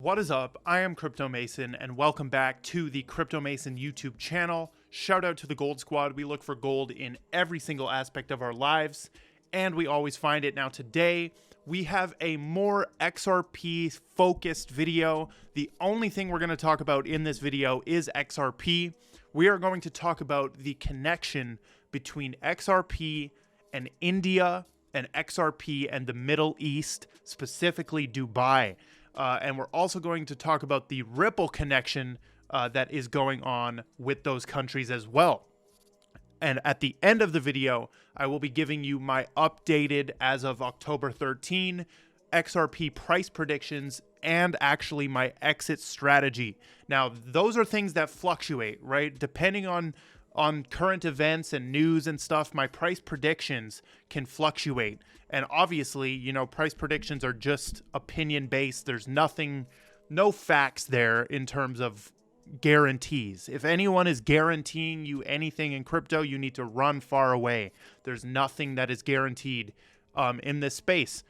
What is up? I am Crypto Mason, and welcome back to the Crypto Mason YouTube channel. Shout out to the Gold Squad. We look for gold in every single aspect of our lives, and we always find it. Now today, we have a more XRP focused video. The only thing we're going to talk about in this video is XRP. We are going to talk about the connection between XRP and India and XRP and the Middle East, specifically Dubai. And we're also going to talk about the Ripple connection that is going on with those countries as well. And at the end of the video, I will be giving you my updated, as of October 13, XRP price predictions and actually my exit strategy. Now, those are things that fluctuate, right? Depending on current events and news and stuff, my price predictions can fluctuate. And obviously, you know, price predictions are just opinion based. There's no facts there in terms of guarantees. If anyone is guaranteeing you anything in crypto, you need to run far away. There's nothing that is guaranteed in this space.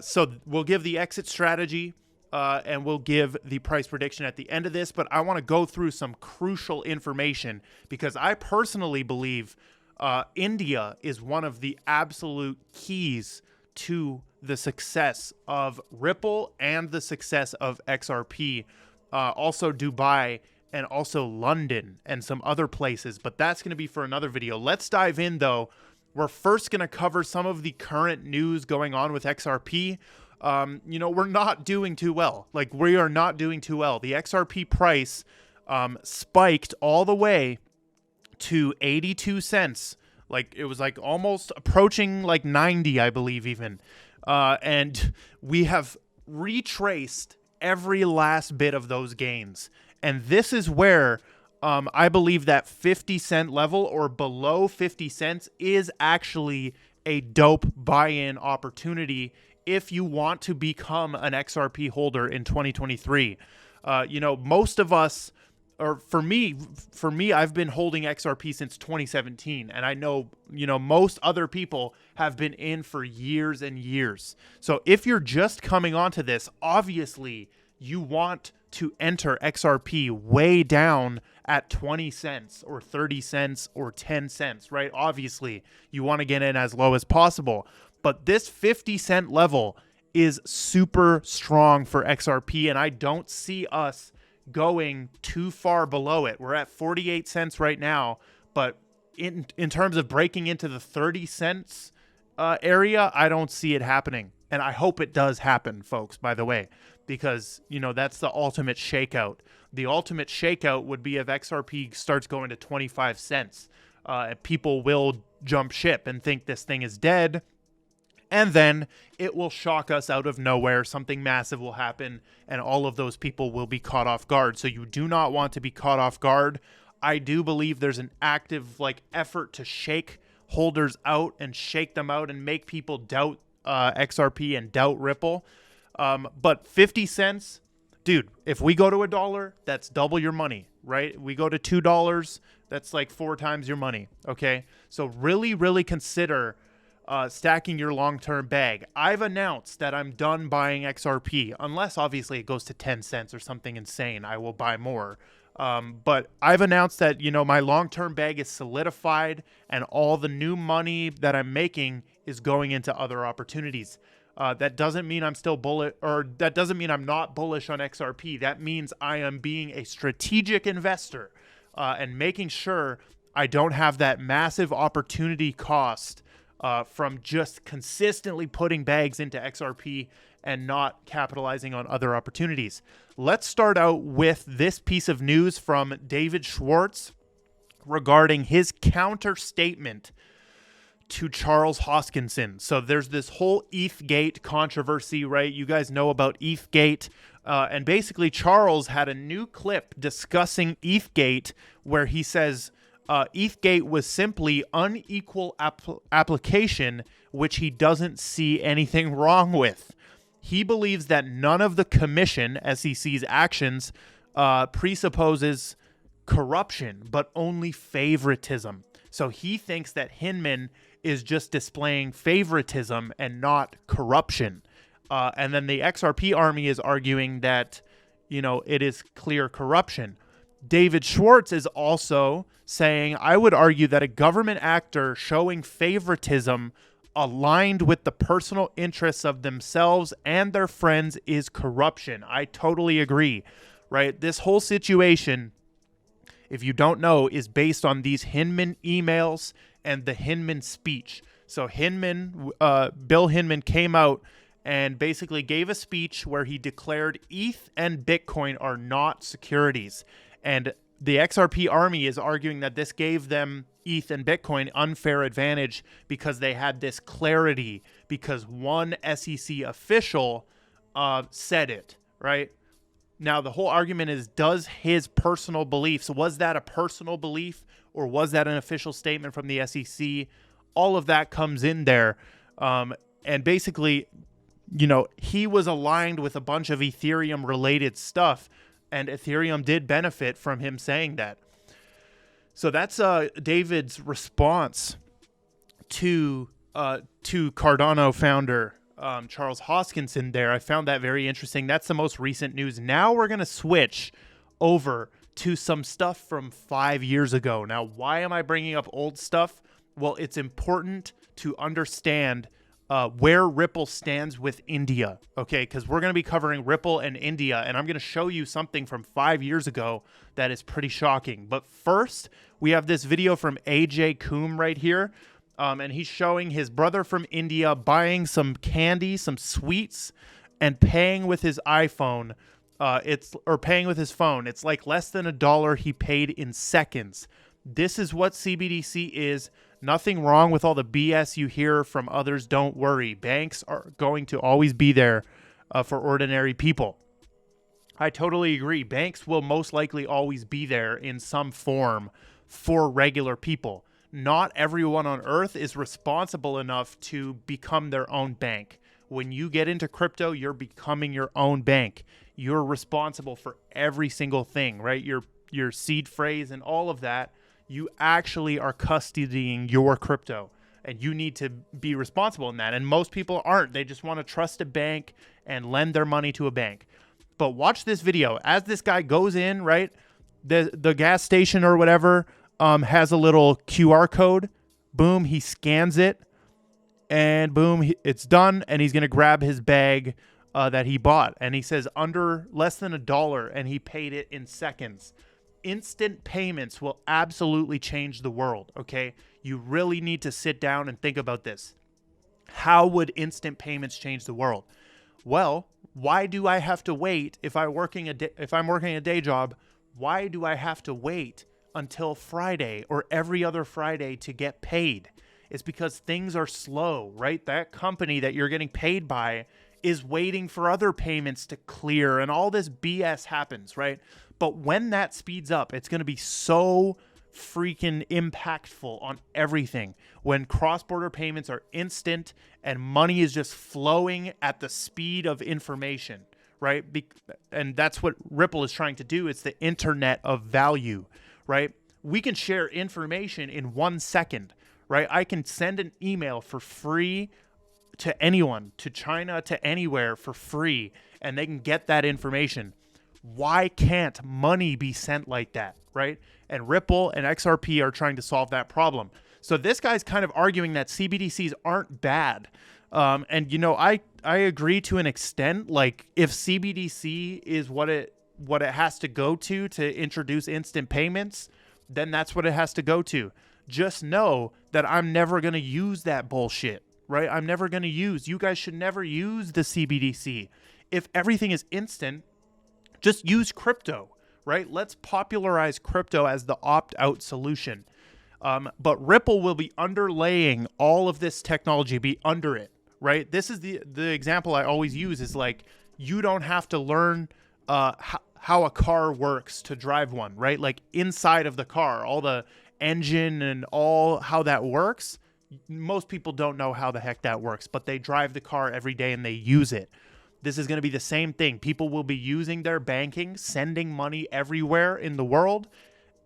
So we'll give the exit strategy and we'll give the price prediction at the end of this. But I want to go through some crucial information because I personally believe India is one of the absolute keys to the success of Ripple and the success of XRP. Also Dubai and also London and some other places. But that's going to be for another video. Let's dive in though. We're first going to cover some of the current news going on with XRP. You know, we're not doing too well. Like, we are not doing too well. The XRP price spiked all the way to 82 cents. Like, it was like almost approaching like 90, I believe even. And we have retraced every last bit of those gains. And this is where I believe that 50-cent level or below 50 cents is actually a dope buy-in opportunity if you want to become an XRP holder in 2023. You know, most of us, or for me, I've been holding XRP since 2017. And I know, you know, most other people have been in for years and years. So if you're just coming onto this, obviously you want to enter XRP way down at 20 cents or 30 cents or 10 cents, right? Obviously, you want to get in as low as possible. But this 50-cent level is super strong for XRP, and I don't see us going too far below it. We're at 48 cents right now, but in terms of breaking into the 30 cents area, I don't see it happening. And I hope it does happen, folks, by the way, because, you know, that's the ultimate shakeout. The ultimate shakeout would be if XRP starts going to 25 cents. People will jump ship and think this thing is dead. And then it will shock us out of nowhere. Something massive will happen, and all of those people will be caught off guard. So you do not want to be caught off guard. I do believe there's an active effort to shake holders out and shake them out and make people doubt XRP and doubt Ripple. But 50 cents, dude, if we go to $1, that's double your money, right? We go to $2, that's like 4 times your money. Okay. So really, really consider stacking your long-term bag. I've announced that I'm done buying XRP, unless obviously it goes to 10 cents or something insane. I will buy more. But I've announced that, you know, my long-term bag is solidified and all the new money that I'm making is going into other opportunities. That doesn't mean I'm still bullish, or that doesn't mean I'm not bullish on XRP. That means I am being a strategic investor and making sure I don't have that massive opportunity cost from just consistently putting bags into XRP and not capitalizing on other opportunities. Let's start out with this piece of news from David Schwartz regarding his counter statement to Charles Hoskinson. So there's this whole ETHgate controversy, right? You guys know about ETHgate. And basically Charles had a new clip discussing ETHgate where he says ETHgate was simply unequal application, which he doesn't see anything wrong with. He believes that none of the commission, SEC's actions, presupposes corruption, but only favoritism. So he thinks that Hinman is just displaying favoritism and not corruption. And then the XRP army is arguing that it is clear corruption. David Schwartz is also saying, I would argue that a government actor showing favoritism aligned with the personal interests of themselves and their friends is corruption. I totally agree, right? This whole situation, if you don't know, is based on these Hinman emails and the Hinman speech. So Bill Hinman came out and basically gave a speech where he declared ETH and Bitcoin are not securities. And the XRP army is arguing that this gave them, ETH and Bitcoin, unfair advantage because they had this clarity because one SEC official said it, right? Now, the whole argument is, does his personal beliefs, was that a personal belief or was that an official statement from the SEC? All of that comes in there. And basically, he was aligned with a bunch of Ethereum-related stuff, and Ethereum did benefit from him saying that. So that's David's response to Cardano founder Charles Hoskinson there. I found that very interesting. That's the most recent news. Now we're going to switch over to some stuff from 5 years ago. Now, why am I bringing up old stuff? Well, it's important to understand where Ripple stands with India, okay? Because we're going to be covering Ripple and India, and I'm going to show you something from 5 years ago that is pretty shocking. But first, we have this video from AJ Coombe right here, and he's showing his brother from India buying some candy, some sweets, and paying with his iPhone. Paying with his phone. It's like less than $1 he paid in seconds. This is what CBDC is. Nothing wrong with all the BS you hear from others. Don't worry. Banks are going to always be there for ordinary people. I totally agree. Banks will most likely always be there in some form for regular people. Not everyone on earth is responsible enough to become their own bank. When you get into crypto, you're becoming your own bank. You're responsible for every single thing, right? Your seed phrase and all of that. You actually are custodying your crypto, and you need to be responsible in that. And most people aren't. They just want to trust a bank and lend their money to a bank. But watch this video. As this guy goes in, right, the gas station or whatever has a little QR code. Boom, he scans it, and boom, it's done, and he's going to grab his bag that he bought. And he says under less than $1, and he paid it in seconds. Instant payments will absolutely change the world, okay? You really need to sit down and think about this. How would instant payments change the world? Well, why do I have to wait if I'm working a day job? Why do I have to wait until Friday or every other Friday to get paid? It's because things are slow, right? That company that you're getting paid by is waiting for other payments to clear, and all this BS happens, right? But when that speeds up, it's going to be so freaking impactful on everything. When cross-border payments are instant and money is just flowing at the speed of information, right? And that's what Ripple is trying to do. It's the internet of value, right? We can share information in 1 second, right? I can send an email for free to anyone, to China, to anywhere for free, and they can get that information. Why can't money be sent like that, right? And Ripple and XRP are trying to solve that problem. So this guy's kind of arguing that CBDCs aren't bad. And I agree to an extent. Like, if CBDC is what it has to go to introduce instant payments, then that's what it has to go to. Just know that I'm never going to use that bullshit, right? I'm never going to use. You guys should never use the CBDC. If everything is instant, just use crypto, right? Let's popularize crypto as the opt-out solution. But Ripple will be underlaying all of this technology, be under it, right? This is the example I always use is like, you don't have to learn how a car works to drive one, right? Like inside of the car, all the engine and all how that works. Most people don't know how the heck that works, but they drive the car every day and they use it. This is going to be the same thing. People will be using their banking, sending money everywhere in the world,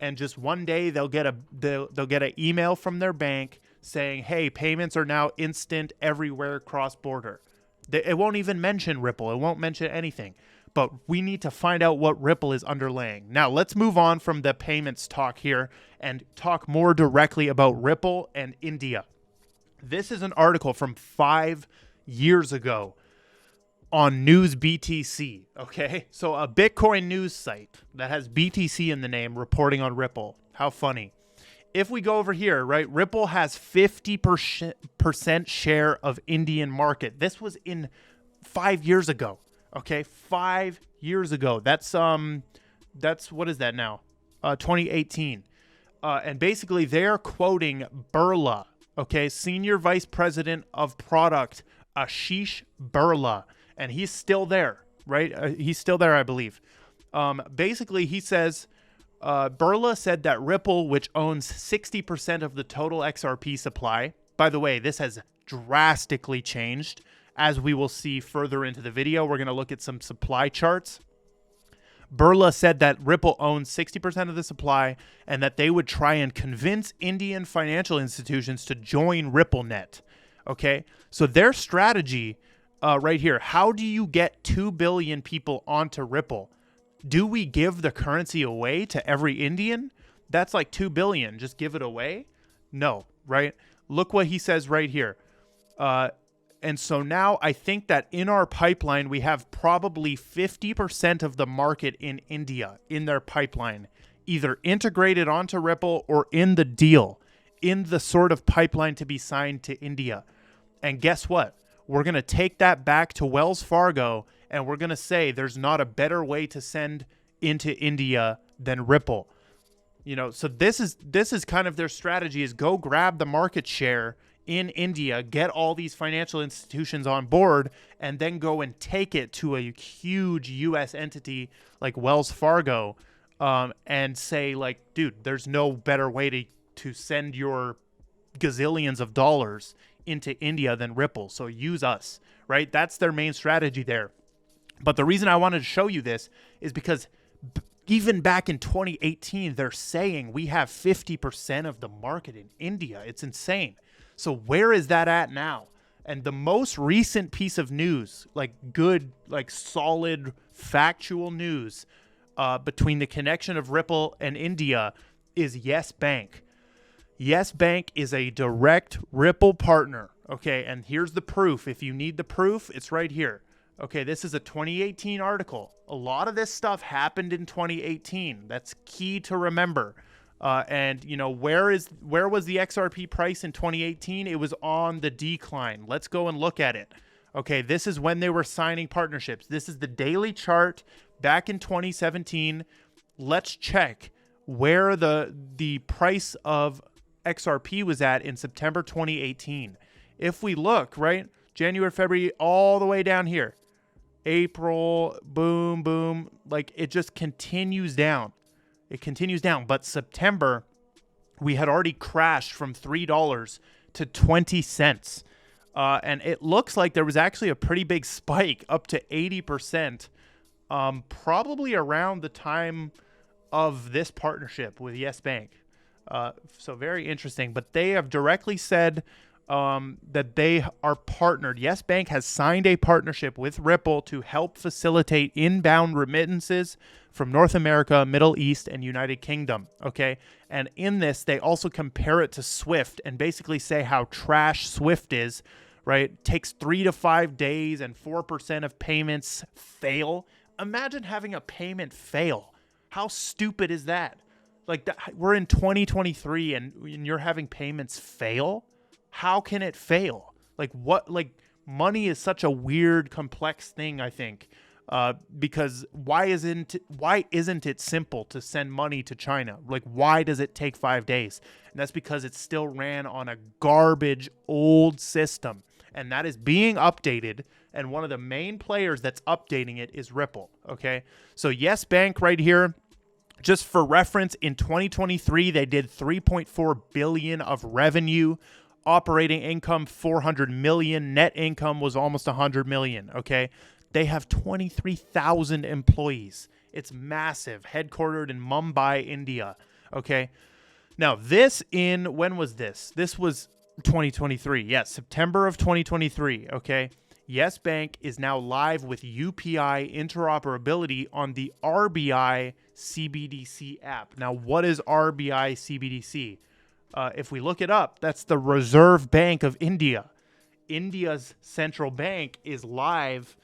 and just one day they'll get an email from their bank saying, "Hey, payments are now instant everywhere cross-border." It won't even mention Ripple. It won't mention anything. but we need to find out what Ripple is underlaying. Now, let's move on from the payments talk here and talk more directly about Ripple and India. This is an article from 5 years ago on News BTC, okay? So a Bitcoin news site that has BTC in the name reporting on Ripple. How funny. If we go over here, right, Ripple has 50% share of Indian market. This was in 5 years ago, okay? 5 years ago. That's what is that now? 2018. And basically they're quoting Birla, okay? Senior Vice President of Product, Ashish Birla. And he's still there, right? He's still there, I believe. Basically, he says, Birla said that Ripple, which owns 60% of the total XRP supply, by the way, this has drastically changed. As we will see further into the video, we're going to look at some supply charts. Birla said that Ripple owns 60% of the supply and that they would try and convince Indian financial institutions to join RippleNet. Okay, so their strategy right here, how do you get 2 billion people onto Ripple? Do we give the currency away to every Indian? That's like 2 billion. Just give it away? No, right? Look what he says right here. And so now I think that in our pipeline, we have probably 50% of the market in India in their pipeline, either integrated onto Ripple or in the deal, in the sort of pipeline to be signed to India. And guess what? We're going to take that back to Wells Fargo and we're going to say there's not a better way to send into India than Ripple. You know, so this is kind of their strategy, is go grab the market share in India, get all these financial institutions on board, and then go and take it to a huge US entity like Wells Fargo, and say like, dude, there's no better way to send your gazillions of dollars into India than Ripple. So use us, right? That's their main strategy there. But the reason I wanted to show you this is because even back in 2018, they're saying we have 50% of the market in India. It's insane. So where is that at now? And the most recent piece of news, like good, like solid, factual news between the connection of Ripple and India is Yes Bank. Yes Bank is a direct Ripple partner, okay? And here's the proof. If you need the proof, it's right here. Okay, this is a 2018 article. A lot of this stuff happened in 2018. That's key to remember. And, you know, where was the XRP price in 2018? It was on the decline. Let's go and look at it. Okay, this is when they were signing partnerships. This is the daily chart back in 2017. Let's check where the price of XRP was at in September 2018. If we look, right, January, February, all the way down here, April, boom, boom, like it just continues down. It continues down. But September, we had already crashed from $3 to 20 cents. And it looks like there was actually a pretty big spike up to 80%, probably around the time of this partnership with Yes Bank. So very interesting. But they have directly said that they are partnered. Yes Bank has signed a partnership with Ripple to help facilitate inbound remittances from North America, Middle East, and United Kingdom. Okay. And in this, they also compare it to Swift and basically say how trash Swift is, right? It takes 3 to 5 days and 4% of payments fail. Imagine having a payment fail. How stupid is that? Like we're in 2023 and you're having payments fail. How can it fail? Like what? Like money is such a weird, complex thing, I think, because why isn't it simple to send money to China? Like why does it take 5 days? And that's because it still ran on a garbage old system, and that is being updated. And one of the main players that's updating it is Ripple. Okay, so Yes Bank right here. Just for reference, in 2023, they did 3.4 billion of revenue. Operating income, 400 million. Net income was almost 100 million, okay? They have 23,000 employees. It's massive, headquartered in Mumbai, India, okay? Now, when was this? This was 2023. Yes, September of 2023, okay? Yes Bank is now live with UPI interoperability on the RBI CBDC app. Now, what is RBI CBDC? If we look it up, that's the Reserve Bank of India. India's central bank is live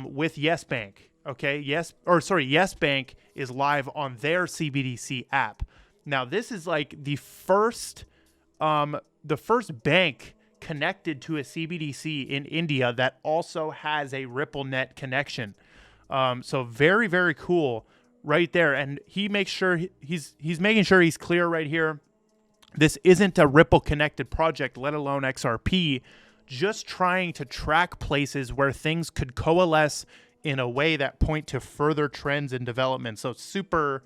with Yes Bank. Okay, Yes Bank is live on their CBDC app. Now, this is like the first bank connected to a CBDC in India that also has a RippleNet connection. So very, very cool right there. And he makes sure he's making sure he's clear right here. This isn't a Ripple connected project, let alone XRP, just trying to track places where things could coalesce in a way that point to further trends and development. So super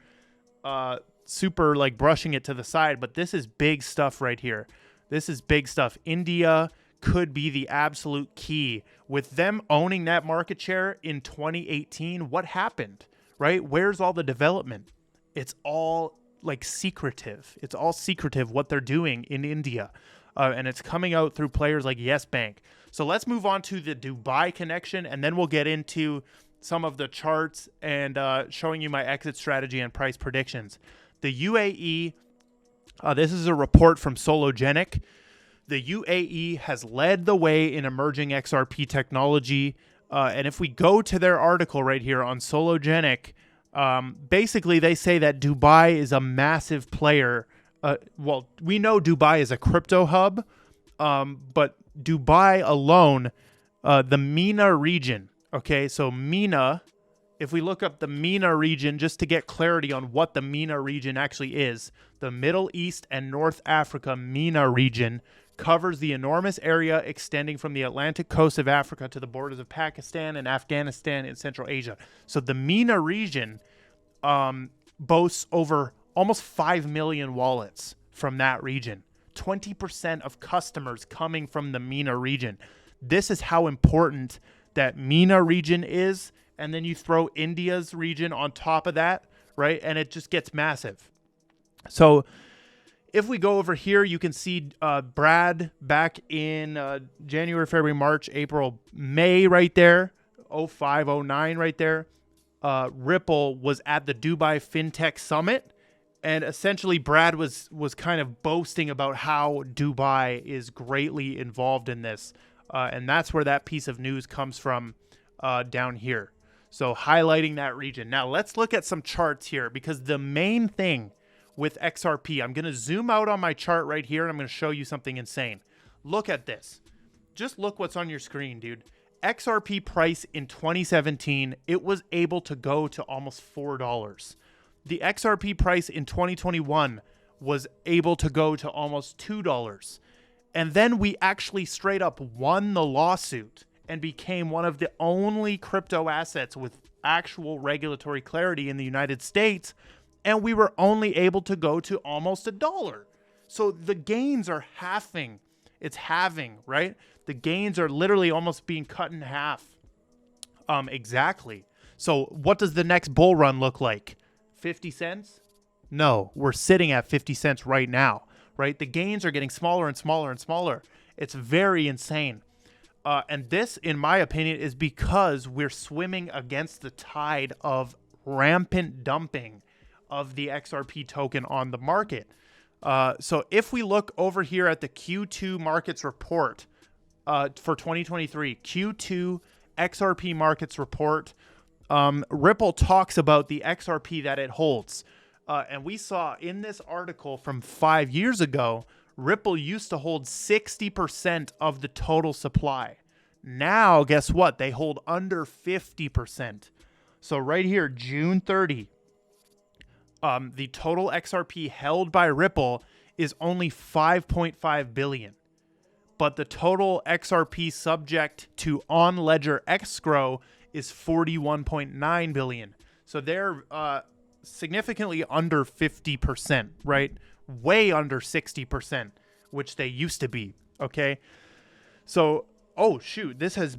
like brushing it to the side, but this is big stuff right here. This is big stuff. India could be the absolute key. With them owning that market share in 2018, what happened, right? Where's all the development? It's all like secretive. It's all secretive what they're doing in India. And it's coming out through players like Yes Bank. So let's move on to the Dubai connection, and then we'll get into some of the charts and showing you my exit strategy and price predictions. The UAE, this is a report from Sologenic. The UAE has led the way in emerging XRP technology. And if we go to their article right here on Sologenic, basically they say that Dubai is a massive player. Well, we know Dubai is a crypto hub, but Dubai alone, the MENA region, okay, so MENA, if we look up the MENA region, just to get clarity on what the MENA region actually is, the Middle East and North Africa MENA region covers the enormous area extending from the Atlantic coast of Africa to the borders of Pakistan and Afghanistan in Central Asia. So the MENA region boasts over almost 5 million wallets from that region. 20% of customers coming from the MENA region. This is how important that MENA region is. And then you throw India's region on top of that, right? And it just gets massive. So if we go over here, you can see Brad back in January, February, March, April, May right there, 05, 09 right there. Ripple was at the Dubai FinTech Summit. And essentially, Brad was kind of boasting about how Dubai is greatly involved in this. And that's where that piece of news comes from down here. So highlighting that region. Now, let's look at some charts here, because the main thing with XRP, I'm going to zoom out on my chart right here, and I'm going to show you something insane. Look at this. Just look what's on your screen, dude. XRP price in 2017, it was able to go to almost $4. The XRP price in 2021 was able to go to almost $2. And then we actually straight up won the lawsuit and became one of the only crypto assets with actual regulatory clarity in the United States. And we were only able to go to almost $1. So the gains are halving. It's halving, right? The gains are literally almost being cut in half. Exactly. So what does the next bull run look like? 50 cents? No, we're sitting at 50 cents right now, right? The gains are getting smaller and smaller and smaller. It's very insane. And this, in my opinion, is because we're swimming against the tide of rampant dumping of the XRP token on the market. So if we look over here at the Q2 markets report for 2023, Q2 XRP markets report, Ripple talks about the XRP that it holds. And we saw in this article from 5 years ago, Ripple used to hold 60% of the total supply. Now, guess what? They hold under 50%. So right here, June 30, the total XRP held by Ripple is only 5.5 billion. But the total XRP subject to on-ledger escrow is 41.9 billion. So they're significantly under 50%, right? Way under 60%, which they used to be, okay? So, oh, shoot, this was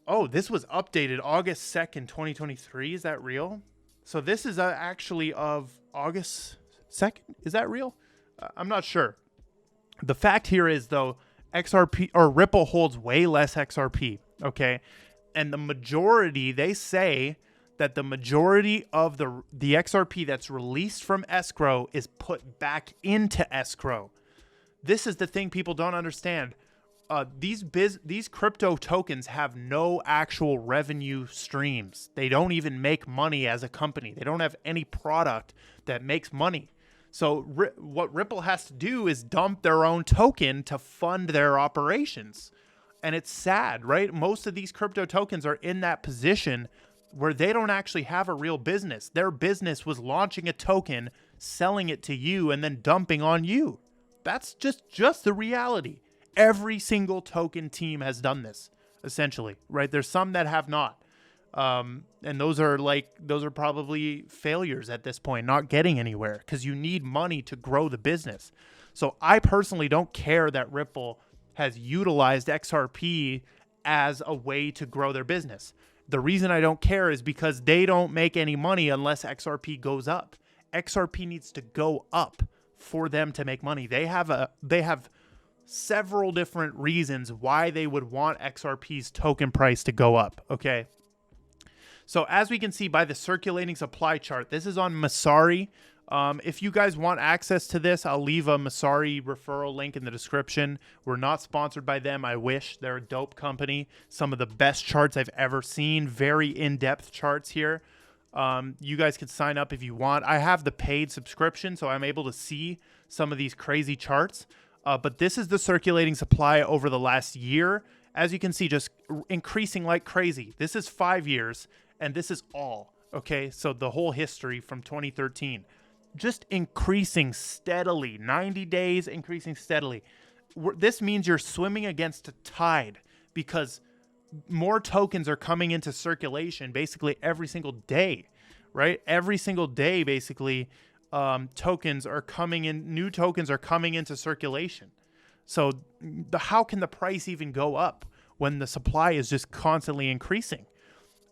updated August 2nd, 2023. Is that real? So this is actually of August 2nd. Is that real? I'm not sure. The fact here is, though, XRP or Ripple holds way less XRP. okay? And the majority, they say that the majority of the XRP that's released from escrow is put back into escrow. This is the thing people don't understand. These crypto tokens have no actual revenue streams. They don't even make money as a company. They don't have any product that makes money. So what Ripple has to do is dump their own token to fund their operations. And it's sad, right? Most of these crypto tokens are in that position where they don't actually have a real business. Their business was launching a token, selling it to you, and then dumping on you. That's just the reality. Every single token team has done this, essentially, right? There's some that have not. And those are probably failures at this point, not getting anywhere, because you need money to grow the business. So I personally don't care that Ripple has utilized XRP as a way to grow their business. The reason I don't care is because they don't make any money unless XRP goes up. XRP needs to go up for them to make money. They have several different reasons why they would want XRP's token price to go up, okay? So as we can see by the circulating supply chart, this is on Masari. If you guys want access to this, I'll leave a Masari referral link in the description. We're not sponsored by them. I wish. They're a dope company. Some of the best charts I've ever seen. Very in-depth charts here. You guys can sign up if you want. I have the paid subscription, so I'm able to see some of these crazy charts. But this is the circulating supply over the last year. As you can see, just increasing like crazy. This is 5 years, and this is all. Okay, so the whole history from 2013. Just increasing steadily. 90 days, increasing steadily. This means you're swimming against a tide because more tokens are coming into circulation basically every single day, right? Every single day, basically, tokens are coming in. New tokens are coming into circulation. So how can the price even go up when the supply is just constantly increasing?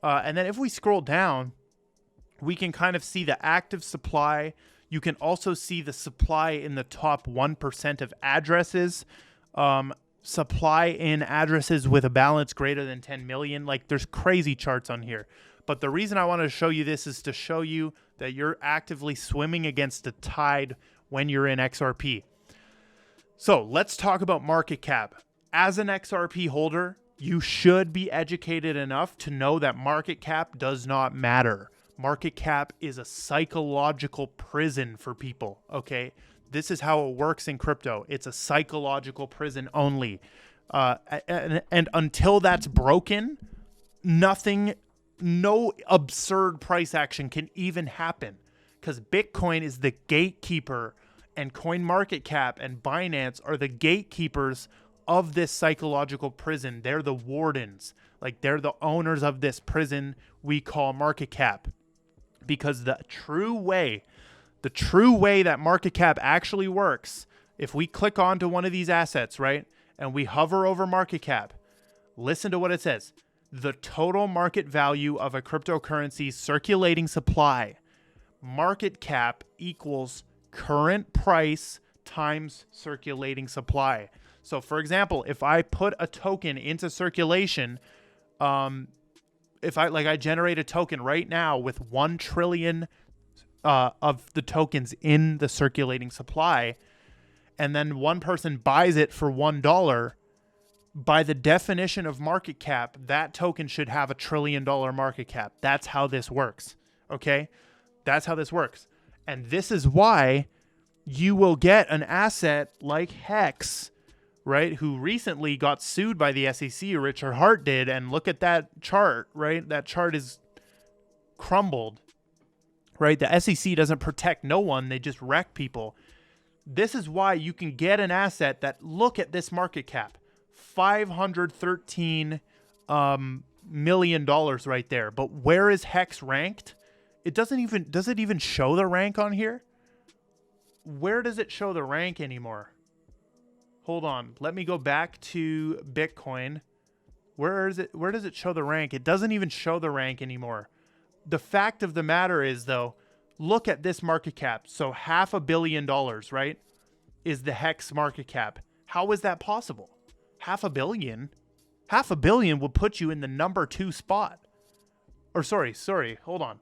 And then if we scroll down, we can kind of see the active supply. You can also see the supply in the top 1% of addresses. Supply in addresses with a balance greater than 10 million. Like, there's crazy charts on here. But the reason I wanted to show you this is to show you that you're actively swimming against the tide when you're in XRP. So let's talk about market cap. As an XRP holder, you should be educated enough to know that market cap does not matter. Market cap is a psychological prison for people, okay? This is how it works in crypto. It's a psychological prison only. And until that's broken, no absurd price action can even happen, because Bitcoin is the gatekeeper, and CoinMarketCap and Binance are the gatekeepers of this psychological prison. They're the wardens. Like, they're the owners of this prison we call market cap. Because the true way that market cap actually works, if we click onto one of these assets, right, and we hover over market cap, listen to what it says. The total market value of a cryptocurrency's circulating supply. Market cap equals current price times circulating supply. So, for example, if I put a token into circulation, if I generate a token right now with 1 trillion of the tokens in the circulating supply, and then one person buys it for $1, by the definition of market cap, that token should have $1 trillion market cap. That's how this works. Okay? That's how this works. And this is why you will get an asset like Hex, right, who recently got sued by the SEC, Richard Hart did, and look at that chart, right? That chart is crumbled, right? The SEC doesn't protect no one. They just wreck people. This is why you can get an asset that, look at this market cap, $513 million right there. But where is Hex ranked? Does it even show the rank on here? Where does it show the rank anymore? Hold on. Let me go back to Bitcoin. Where is it? Where does it show the rank? It doesn't even show the rank anymore. The fact of the matter is, though, look at this market cap. So $500 million, right, is the Hex market cap. How is that possible? $500 million? $500 million will put you in the number 2 spot. Or sorry, hold on.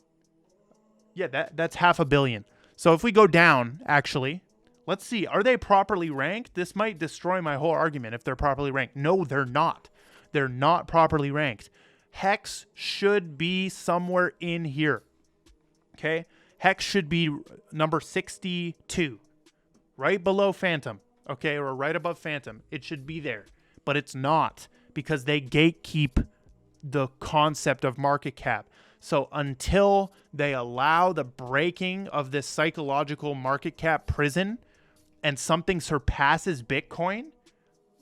Yeah, that's $500 million. So if we go down, actually, let's see, are they properly ranked? This might destroy my whole argument if they're properly ranked. No, they're not. They're not properly ranked. Hex should be somewhere in here. Okay? Hex should be number 62, right below Phantom, okay, or right above Phantom. It should be there, but it's not because they gatekeep the concept of market cap. So until they allow the breaking of this psychological market cap prison and something surpasses Bitcoin,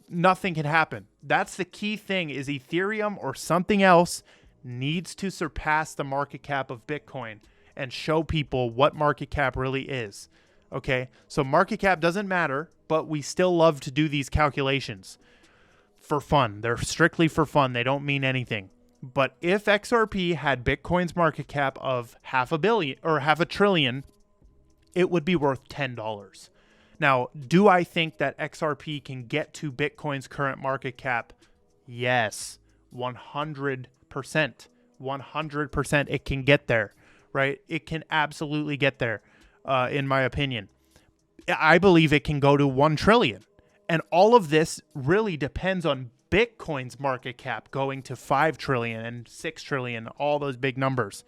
nothing can happen. That's the key thing, is Ethereum or something else needs to surpass the market cap of Bitcoin and show people what market cap really is. Okay, so market cap doesn't matter, but we still love to do these calculations for fun. They're strictly for fun. They don't mean anything. But if XRP had Bitcoin's market cap of $500 million or $500 billion, it would be worth $10. Now, do I think that XRP can get to Bitcoin's current market cap? Yes, 100%. 100% it can get there. Right? It can absolutely get there, in my opinion. I believe it can go to 1 trillion. And all of this really depends on Bitcoin's market cap going to 5 trillion and 6 trillion, all those big numbers.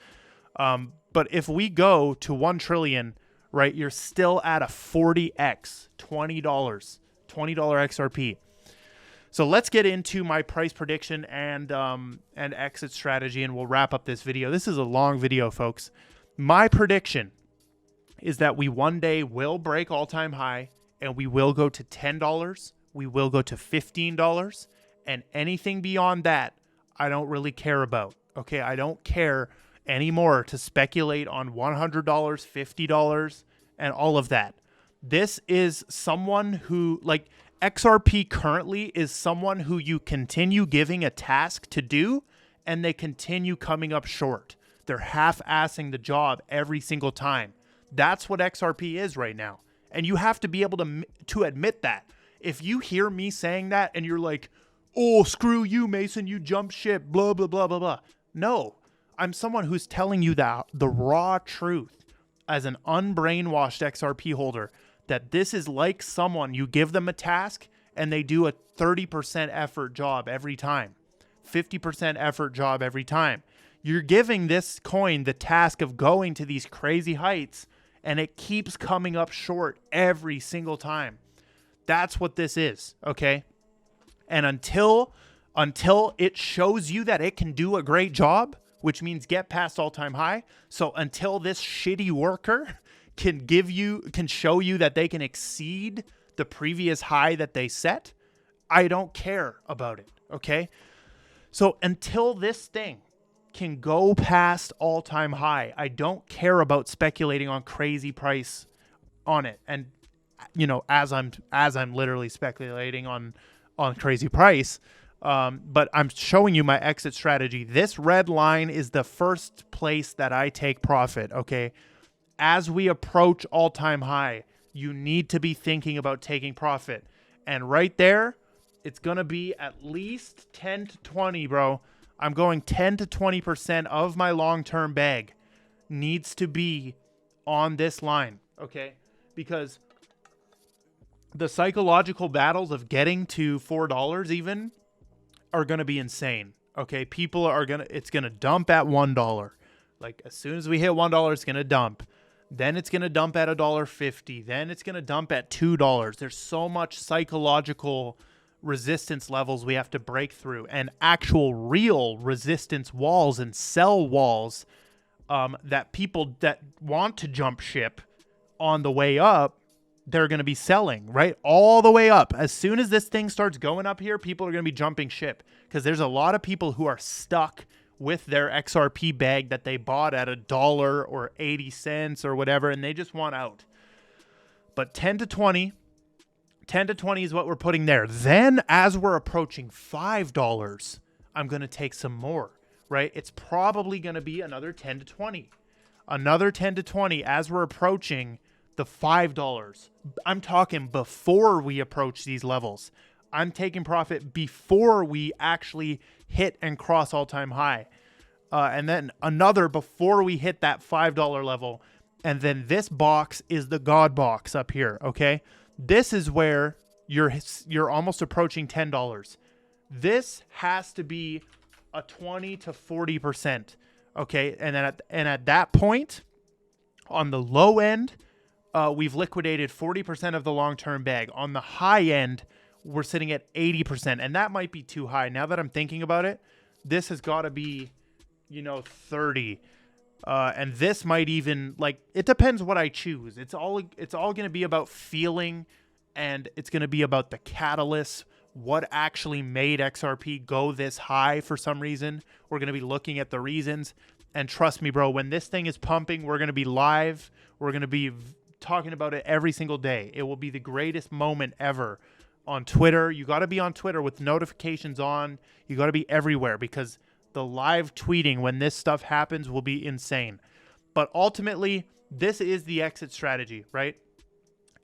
But if we go to 1 trillion, right, you're still at a 40x, $20 XRP. So let's get into my price prediction and exit strategy, and we'll wrap up this video. This is a long video, folks. My prediction is that we one day will break all-time high, and we will go to $10. We will go to $15, and anything beyond that, I don't really care about. Okay, I don't care anymore to speculate on $100, $50, and all of that. This is someone who, like, XRP currently is someone who you continue giving a task to do and they continue coming up short. They're half-assing the job every single time. That's what XRP is right now. And you have to be able to admit that. If you hear me saying that and you're like, oh, screw you, Mason, you jump ship, blah, blah, blah, blah, blah. No, I'm someone who's telling you the raw truth as an unbrainwashed XRP holder, that this is like someone, you give them a task and they do a 30% effort job every time, 50% effort job every time. You're giving this coin the task of going to these crazy heights and it keeps coming up short every single time. That's what this is, okay? And until it shows you that it can do a great job, which means get past all-time high, so until this shitty worker can show you that they can exceed the previous high that they set, I don't care about it, okay? So until this thing can go past all-time high, I don't care about speculating on crazy price on it. And you know, as I'm literally speculating on crazy price, but I'm showing you my exit strategy. This red line is the first place that I take profit, okay? As we approach all-time high, you need to be thinking about taking profit. And right there, it's going to be at least 10 to 20, bro. I'm going 10 to 20% of my long-term bag needs to be on this line, okay? Because the psychological battles of getting to $4 even are going to be insane, okay? It's going to dump at $1. Like, as soon as we hit $1, it's going to dump. Then it's going to dump at $1.50. Then it's going to dump at $2. There's so much psychological resistance levels we have to break through, and actual real resistance walls and sell walls that people that want to jump ship on the way up, they're going to be selling, right? All the way up. As soon as this thing starts going up here, people are going to be jumping ship because there's a lot of people who are stuck with their XRP bag that they bought at $1 or 80 cents or whatever, and they just want out. But 10 to 20 is what we're putting there. Then as we're approaching $5, I'm going to take some more, right? It's probably going to be another 10 to 20. Another 10 to 20 as we're approaching the $5. I'm talking before we approach these levels. I'm taking profit before we actually hit and cross all-time high. And then another before we hit that $5 level. And then this box is the God box up here, okay? This is where you're almost approaching $10. This has to be a 20 to 40%, okay? And then at that point, on the low end, we've liquidated 40% of the long-term bag. On the high end, we're sitting at 80%, and that might be too high. Now that I'm thinking about it, this has got to be, 30. And this might even, like, it depends what I choose. It's all going to be about feeling, and it's going to be about the catalyst, what actually made XRP go this high for some reason. We're going to be looking at the reasons. And trust me, bro, when this thing is pumping, we're going to be live. We're going to be talking about it every single day. It will be the greatest moment ever on Twitter. You got to be on Twitter with notifications on. You got to be everywhere, because the live tweeting when this stuff happens will be insane. But ultimately, this is the exit strategy, right?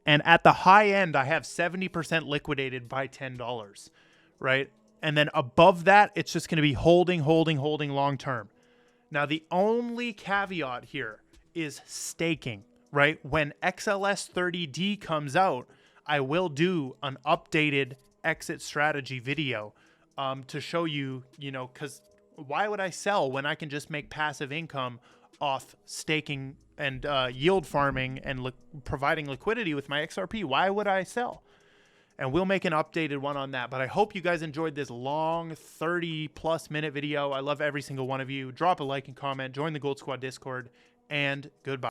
And at the high end, I have 70% liquidated by $10, right? And then above that, it's just going to be holding long term. Now, the only caveat here is staking, right? When XLS 30D comes out, I will do an updated exit strategy video to show you, because why would I sell when I can just make passive income off staking and yield farming and providing liquidity with my XRP? Why would I sell? And we'll make an updated one on that. But I hope you guys enjoyed this long 30+ minute video. I love every single one of you. Drop a like and comment, join the Gold Squad Discord, and goodbye.